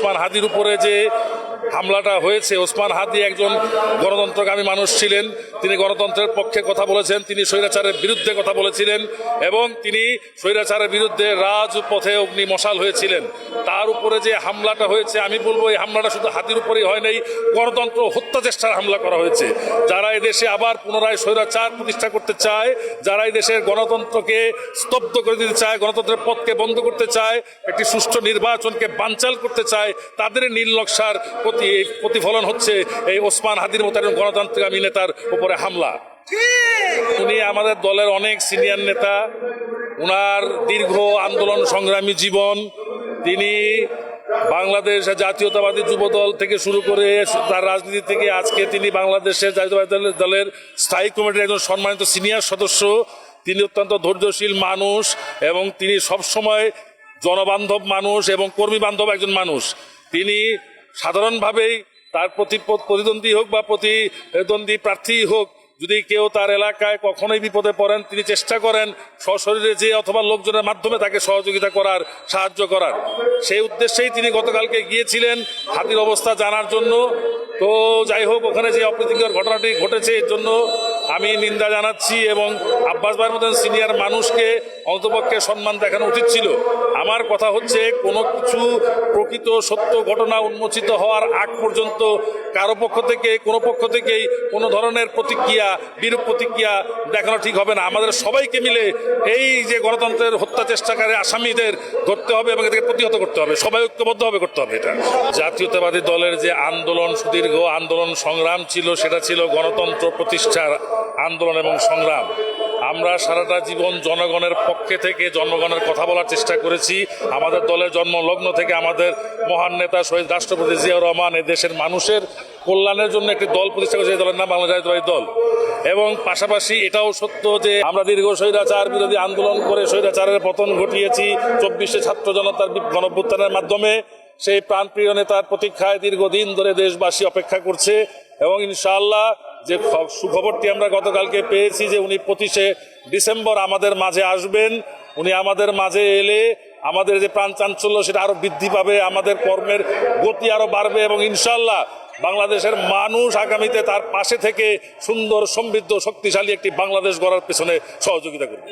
ওসমান হাদির উপরে যে হামলাটা হয়েছে, ওসমান হাদি একজন গণতন্ত্রকামী মানুষ ছিলেন। তিনি গণতন্ত্রের পক্ষে কথা বলেছেন, তিনি স্বৈরাচারের বিরুদ্ধে কথা বলেছিলেন এবং তিনি স্বৈরাচারের বিরুদ্ধে রাজপথে অগ্নি মশাল হয়েছিলেন। তার উপরে যে হামলাটা হয়েছে, আমি বলবো এই হামলাটা শুধু হাদির উপরেই হয় নাই, গণতন্ত্র হত্যা চেষ্টার হামলা করা হয়েছে। যারা এদেশে আবার পুনরায় স্বৈরাচার প্রতিষ্ঠা করতে চায়, যারা এই দেশের গণতন্ত্রকে স্তব্ধ করে দিতে চায়, গণতন্ত্রের পথকে বন্ধ করতে চায়, একটি সুষ্ঠু নির্বাচনকে বানচাল করতে চায়, তাদের নীল নকশার প্রতিফলন হচ্ছে এই ওসমান হাদির মতো একজন গণতান্ত্রিক নেতার উপরে হামলা। উনি আমাদের দলের অনেক সিনিয়র নেতা, উনার দীর্ঘ আন্দোলন সংগ্রামী জীবন। তিনি বাংলাদেশ জাতীয়তাবাদী যুব দল থেকে শুরু করে তার রাজনীতি থেকে আজকে তিনি বাংলাদেশের জাতীয়তাবাদী দলের স্থায়ী কমিটির একজন সম্মানিত সিনিয়র সদস্য। তিনি অত্যন্ত ধৈর্যশীল মানুষ এবং তিনি সবসময় জনবান্ধব মানুষ এবং কর্মী বান্ধব একজন মানুষ। তিনি সাধারণভাবেই তার প্রতিদ্বন্দ্বী হোক বা প্রতিদ্বন্দ্বী প্রার্থী হোক, যদি কেউ তার এলাকায় কখনোই বিপদে পড়েন, তিনি চেষ্টা করেন সশরীরে যে অথবা লোকজনের মাধ্যমে তাকে সহযোগিতা করার, সাহায্য করার। সেই উদ্দেশ্যেই তিনি গতকালকে গিয়েছিলেন হাতির অবস্থা জানার জন্য। তো যাই হোক, ওখানে যে অপ্রীতিকর ঘটনাটি ঘটেছে এর জন্য আমি নিন্দা জানাচ্ছি এবং আব্বাস ভাইয়ের মতন সিনিয়র মানুষকে অন্তপক্ষে সম্মান দেখানো উচিত ছিল। আমার কথা হচ্ছে, কোনো কিছু প্রকৃত সত্য ঘটনা উন্মোচিত হওয়ার আগ পর্যন্ত কারো পক্ষ থেকে, কোনো পক্ষ থেকেই কোনো ধরনের প্রতিক্রিয়া, বিরূপ প্রতিক্রিয়া দেখানো ঠিক হবে না। আমাদের সবাইকে মিলে এই যে গণতন্ত্রের হত্যা চেষ্টাকারী আসামিদের ধরতে হবে এবং এটাকে প্রতিহত করতে হবে, সবাই ঐক্যবদ্ধভাবে করতে হবে। এটা জাতীয়তাবাদী দলের যে আন্দোলন, সুদীর্ঘ আন্দোলন সংগ্রাম ছিল, সেটা ছিল গণতন্ত্র প্রতিষ্ঠার আন্দোলন এবং সংগ্রাম। আমরা সারাটা জীবন জনগণের পক্ষে থেকে জনগণের কথা বলার চেষ্টা করেছি। আমাদের দলের জন্মলগ্ন থেকে আমাদের মহান নেতা শহীদ রাষ্ট্রপতি জিয়াউর রহমান এই দেশের মানুষের কল্যাণের জন্য একটি দল প্রতিষ্ঠা করেছে, এই দলের নাম বাংলাদেশ জাতীয়তাবাদী দল। এবং পাশাপাশি এটাও সত্য যে আমরা দীর্ঘ স্বৈরাচার বিরোধী আন্দোলন করে স্বৈরাচারের পতন ঘটিয়েছি 24শে ছাত্র জনতার গণঅভ্যুত্থানের মাধ্যমে। সেই প্রাণপ্রিয় নেতার প্রতীক্ষায় দীর্ঘদিন ধরে দেশবাসী অপেক্ষা করছে এবং ইনশাআল্লাহ যে সুখবরটি আমরা গতকালকে পেয়েছি যে উনি 25শে ডিসেম্বর আমাদের মাঝে আসবেন। উনি আমাদের মাঝে এলে আমাদের যে প্রাণ চাঞ্চল্য সেটা আরো বৃদ্ধি পাবে, আমাদের কর্মের গতি আরো বাড়বে এবং ইনশাআল্লাহ বাংলাদেশের মানুষ আগামীতে তার পাশে থেকে সুন্দর, সমৃদ্ধ, শক্তিশালী একটি বাংলাদেশ গড়ার পেছনে সহযোগিতা করবে।